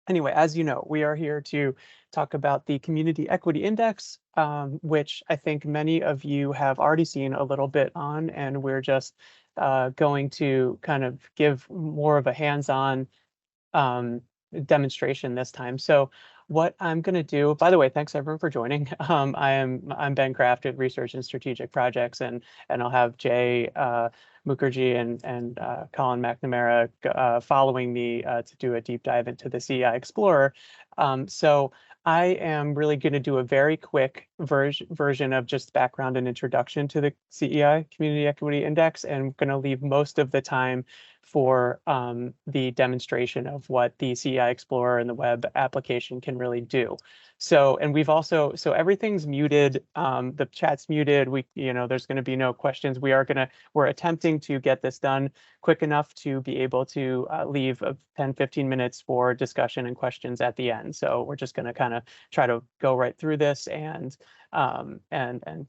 Anyway, as you know, we are here to talk about the Community Equity Index, which I think many of you have already seen a little bit on, and we're just going to kind of give more of a hands-on um, demonstration this time. So what I'm going to do, by the way, thanks everyone for joining. I'm Ben Kraft at Research and Strategic Projects, and I'll have Jay Mukherjee and Colin McNamara following me to do a deep dive into the CEI Explorer. So I am really going to do a very quick version of just background and introduction to the CEI Community Equity Index, and I'm going to leave most of the time for the demonstration of what the CEI Explorer and the web application can really do. So, and we've also, so everything's muted, the chat's muted, there's going to be no questions. We're attempting to get this done quick enough to be able to leave 10, 15 minutes for discussion and questions at the end. So we're just going to kind of try to go right through this and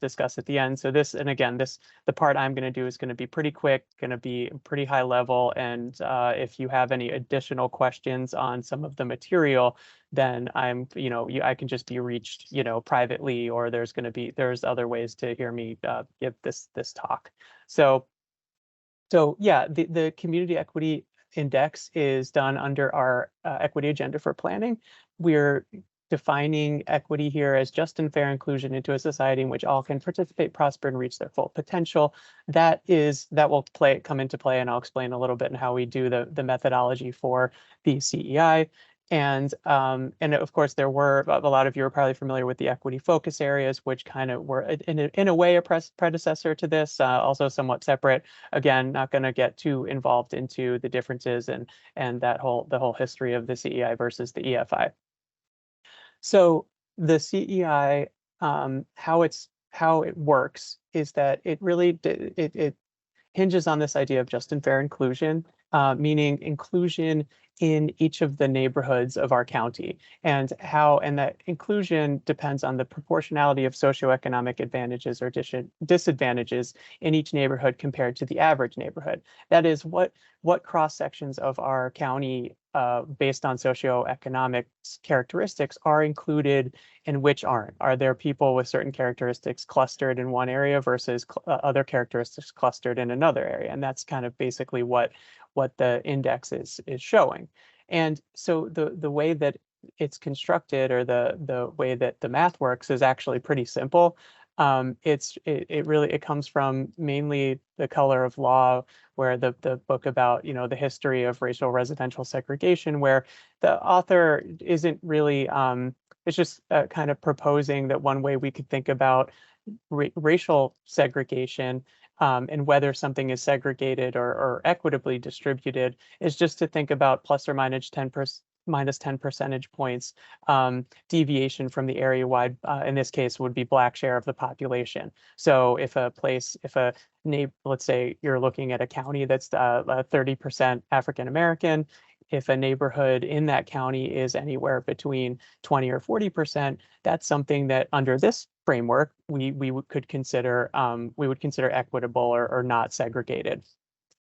discuss at the end. So this, and again, the part I'm going to do is going to be pretty quick, going to be pretty high level. And if you have any additional questions on some of the material, then I can just be reached, privately, or there's other ways to hear me give this talk. So yeah, the Community Equity Index is done under our equity agenda for planning. We're defining equity here as just and fair inclusion into a society in which all can participate, prosper, and reach their full potential. That will come into play, and I'll explain a little bit in how we do the methodology for the CEI. And of course, there were a lot of you are probably familiar with the equity focus areas, which kind of were in a way a predecessor to this, also somewhat separate. Again, not going to get too involved into the differences and the whole history of the CEI versus the EFI. So the CEI, how it works is that it hinges on this idea of just and fair inclusion, meaning inclusion in each of the neighborhoods of our county, and that inclusion depends on the proportionality of socioeconomic advantages or disadvantages in each neighborhood compared to the average neighborhood. That is, what cross sections of our county, based on socioeconomic characteristics, are included and which aren't. Are there people with certain characteristics clustered in one area versus other characteristics clustered in another area? And that's kind of basically what the index is showing. And so the way that it's constructed, or the way that the math works, is actually pretty simple. It comes from mainly The Color of Law, where the book about the history of racial residential segregation, where the author isn't really it's just kind of proposing that one way we could think about racial segregation, and whether something is segregated or equitably distributed, is just to think about plus or minus 10 percentage points deviation from the area-wide, in this case, would be Black share of the population. So if let's say you're looking at a county that's 30% African American, if a neighborhood in that county is anywhere between 20 or 40%, that's something that under this framework we would consider equitable or not segregated.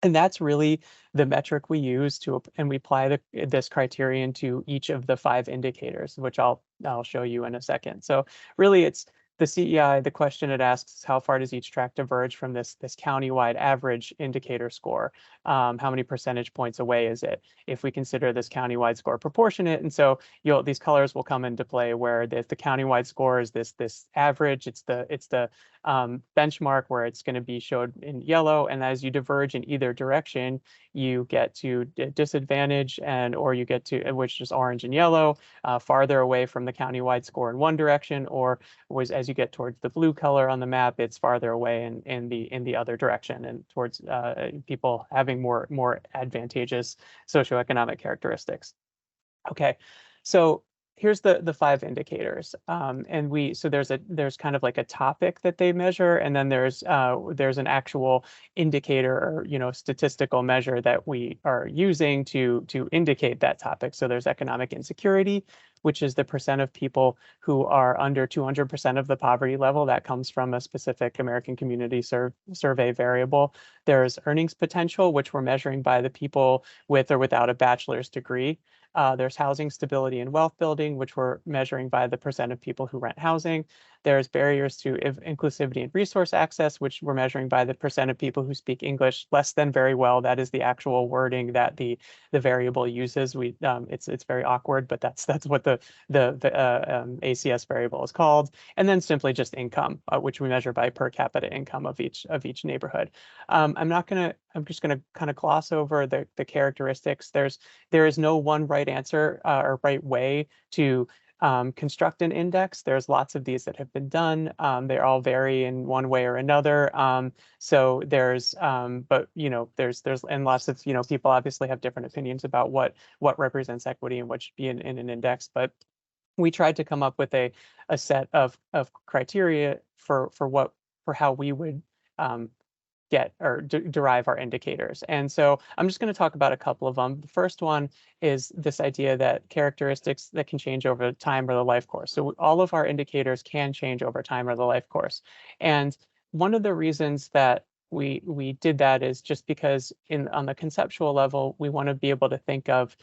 And that's really the metric we use and we apply this criterion to each of the 5 indicators, which I'll show you in a second. So really, it's the CEI. The question it asks is, how far does each tract diverge from this countywide average indicator score? How many percentage points away is it? If we consider this countywide score proportionate, and so these colors will come into play, where if the countywide score is this average, it's the benchmark, where it's going to be showed in yellow, and as you diverge in either direction, you get to disadvantage, or you get to, which is orange and yellow, farther away from the countywide score in one direction, or as you get towards the blue color on the map, it's farther away in the other direction, and towards people having more advantageous socioeconomic characteristics. Okay, so here's the 5 indicators, and so there's kind of like a topic that they measure, and then there's an actual indicator, or statistical measure that we are using to indicate that topic. So there's economic insecurity, which is the percent of people who are under 200% of the poverty level. That comes from a specific American Community Survey variable. There's earnings potential, which we're measuring by the people with or without a bachelor's degree. There's housing stability and wealth building, which we're measuring by the percent of people who rent housing. There's barriers to inclusivity and resource access, which we're measuring by the percent of people who speak English less than very well. That is the actual wording that the variable uses. It's very awkward, but that's what the ACS variable is called. And then simply just income, which we measure by per capita income of each neighborhood. I'm just gonna kind of gloss over the characteristics. There is no one right answer or right way to construct an index. There's lots of these that have been done. They all vary in one way or another. So but and lots of people obviously have different opinions about what represents equity and what should be in an index. But we tried to come up with a set of criteria for how we would get or derive our indicators. And so I'm just going to talk about a couple of them. The first one is this idea that characteristics that can change over time or the life course. So all of our indicators can change over time or the life course. And one of the reasons that we did that is just because on the conceptual level, we want to be able to think of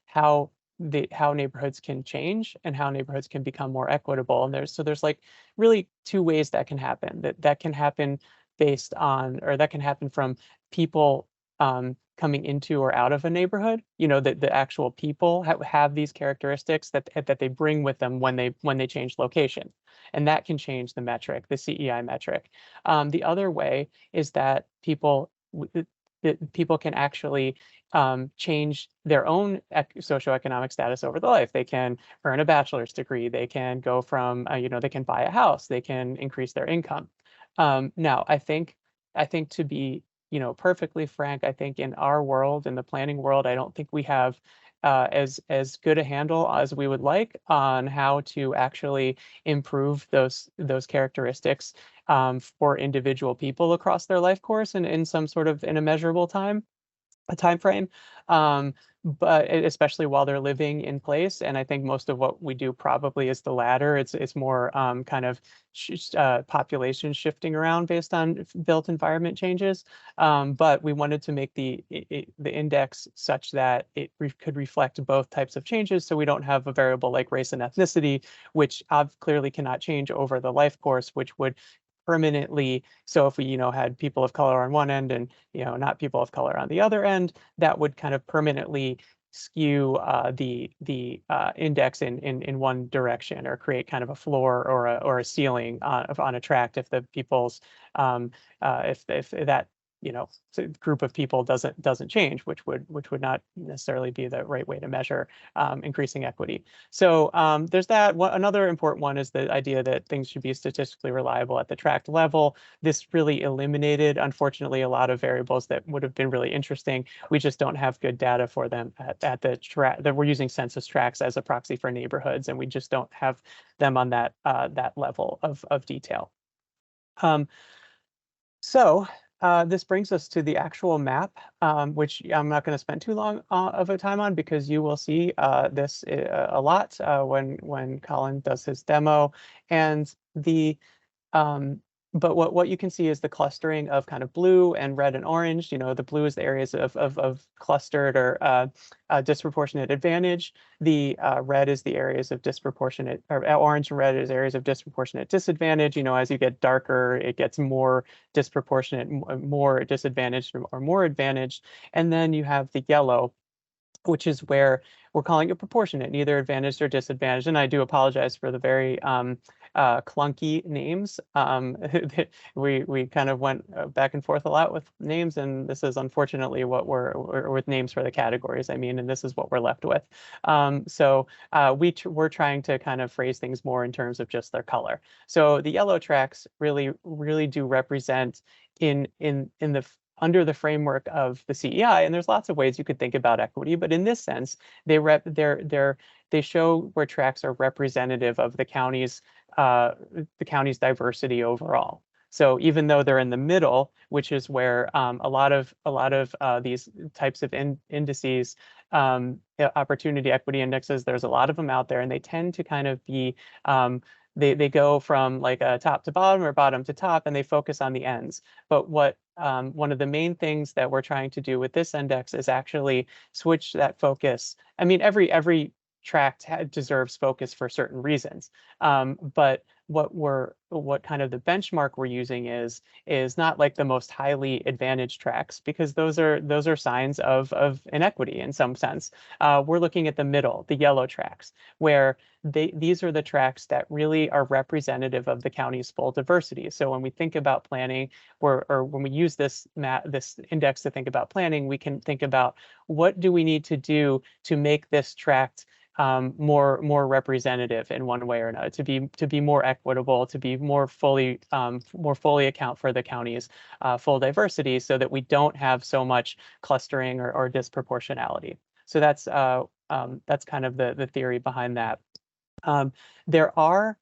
how neighborhoods can change and how neighborhoods can become more equitable. And there's like really two ways that can happen. That can happen based on, or that can happen from people coming into or out of a neighborhood. The actual people have these characteristics that they bring with them when they change location, and that can change the metric, the CEI metric. The other way is that people can actually change their own socioeconomic status over the life. They can earn a bachelor's degree. They can go from, they can buy a house. They can increase their income. Now, I think to be, perfectly frank, I think in our world, in the planning world, I don't think we have as good a handle as we would like on how to actually improve those characteristics for individual people across their life course and in some sort of in a measurable time frame, but especially while they're living in place. And I think most of what we do probably is the latter. It's more kind of population shifting around based on built environment changes. But we wanted to make the index such that it could reflect both types of changes, so we don't have a variable like race and ethnicity, which clearly cannot change over the life course, which would permanently. So if we, had people of color on one end and, not people of color on the other end, that would kind of permanently skew the index in one direction, or create kind of a floor or a ceiling on a tract if the people's if that group of people doesn't change, which would not necessarily be the right way to measure increasing equity. So there's that. Another important one is the idea that things should be statistically reliable at the tract level. This really eliminated, unfortunately, a lot of variables that would have been really interesting. We just don't have good data for them at the tract. That we're using census tracts as a proxy for neighborhoods, and we just don't have them on that level of detail. So this brings us to the actual map, which I'm not going to spend too long of a time on, because you will see this a lot when Colin does his demo. And but what you can see is the clustering of kind of blue and red and orange. The blue is the areas of clustered or disproportionate advantage. The red is the areas of disproportionate, or orange and red is areas of disproportionate disadvantage. As you get darker, it gets more disproportionate, more disadvantaged, or more advantaged. And then you have the yellow, which is where we're calling it proportionate, neither advantaged or disadvantaged. And I do apologize for the very clunky names. We kind of went back and forth a lot with names, and this is unfortunately what we're with names for the categories, and this is what we're left with. So we're trying to kind of phrase things more in terms of just their color. So the yellow tracks really do represent under the framework of the CEI, and there's lots of ways you could think about equity, but in this sense, they show where tracts are representative of the county's diversity overall. So even though they're in the middle, which is where a lot of these types of indices, opportunity equity indexes, there's a lot of them out there, and they tend to kind of be they go from like a top to bottom or bottom to top, and they focus on the ends. But what one of the main things that we're trying to do with this index is actually switch that focus. I mean, every tract deserves focus for certain reasons, but what kind of the benchmark we're using is not like the most highly advantaged tracts, because those are signs of inequity in some sense. We're looking at the middle, the yellow tracts, where these are the tracts that really are representative of the county's full diversity. So when we think about planning, or when we use this index to think about planning, we can think about what do we need to do to make this tract more representative in one way or another, to be more equitable, to be more fully account for the county's full diversity, so that we don't have so much clustering or disproportionality. So that's kind of the theory behind that. There are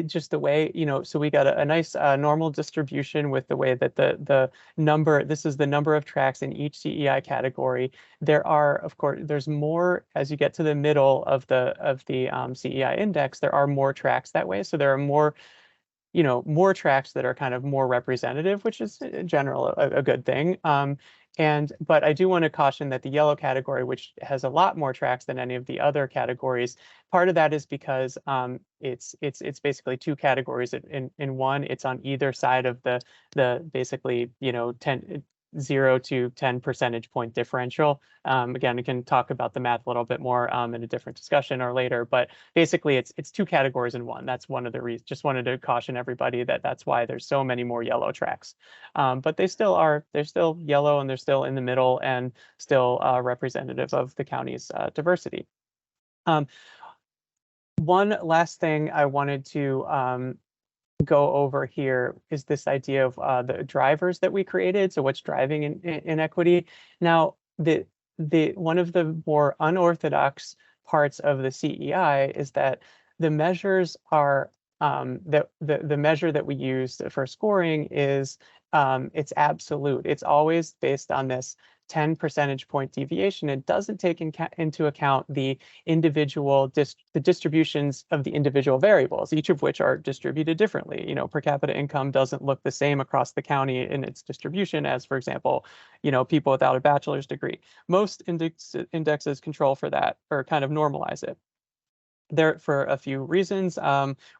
just the way, so we got a nice normal distribution with the way that the number, this is the number of tracks in each CEI category. There are, of course, there's more as you get to the middle of the CEI index. There are more tracks that way. So there are more tracks that are kind of more representative, which is in general a good thing. But I do want to caution that the yellow category, which has a lot more tracks than any of the other categories, part of that is because it's basically two categories in one. It's on either side of the basically 0 to 10 percentage point differential. Again, we can talk about the math a little bit more in a different discussion or later, but basically it's two categories in one. That's one of the reasons. Just wanted to caution everybody that that's why there's so many more yellow tracks. But they're still yellow, and they're still in the middle, and still representative of the county's diversity. One last thing I wanted to go over here is this idea of the drivers that we created. So what's driving inequity? Now, the one of the more unorthodox parts of the CEI is that the measures are the measure that we use for scoring is it's absolute. It's always based on this 10 percentage point deviation. It doesn't take into account the individual the distributions of the individual variables, each of which are distributed differently. Per capita income doesn't look the same across the county in its distribution as, for example, people without a bachelor's degree. Most indexes control for that, or kind of normalize it. There, for a few reasons,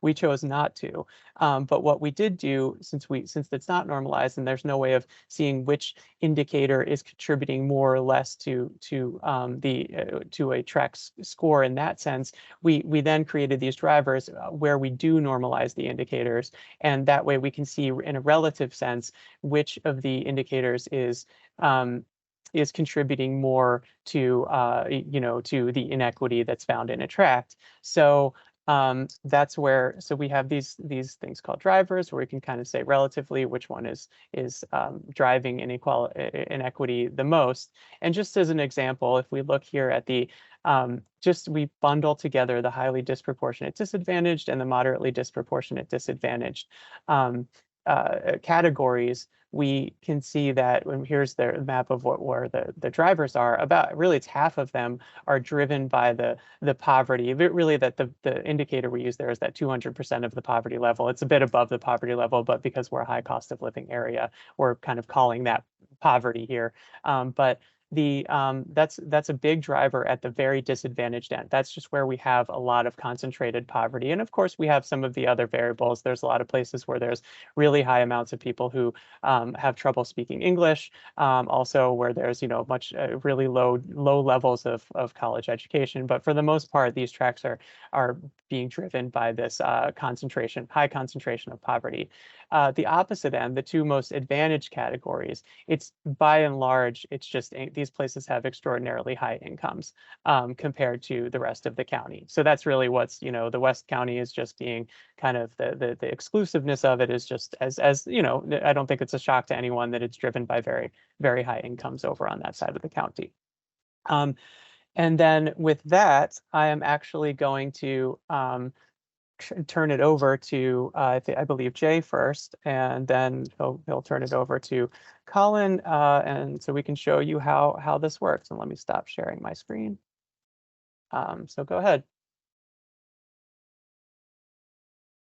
we chose not to. But what we did do, since it's not normalized and there's no way of seeing which indicator is contributing more or less to a track score in that sense, we then created these drivers where we do normalize the indicators, and that way we can see in a relative sense which of the indicators is contributing more to to the inequity that's found in a tract. So that's where, so we have these things called drivers, where we can kind of say relatively which one is driving inequity the most. And just as an example, if we look here at the we bundle together the highly disproportionate disadvantaged and the moderately disproportionate disadvantaged categories, we can see that when here's the map of where the drivers are, about really it's half of them are driven by the poverty. Really that the indicator we use there is that 200% of the poverty level. It's a bit above the poverty level, but because we're a high cost of living area, we're kind of calling that poverty here. But that's a big driver at the very disadvantaged end. That's just where we have a lot of concentrated poverty. And of course, we have some of the other variables. There's a lot of places where there's really high amounts of people who have trouble speaking English. Also where there's, much really low levels of college education. But for the most part, these tracks are being driven by this high concentration of poverty. The opposite end, the two most advantaged categories, it's by and large, it's just these places have extraordinarily high incomes compared to the rest of the county. So that's really what's, the West County is just being kind of the exclusiveness of it is just as I don't think it's a shock to anyone that it's driven by very, very high incomes over on that side of the county. And then with that, I am actually going to turn it over to, I believe, Jay first, and then he'll turn it over to Colin, and so we can show you how this works. And let me stop sharing my screen. So go ahead.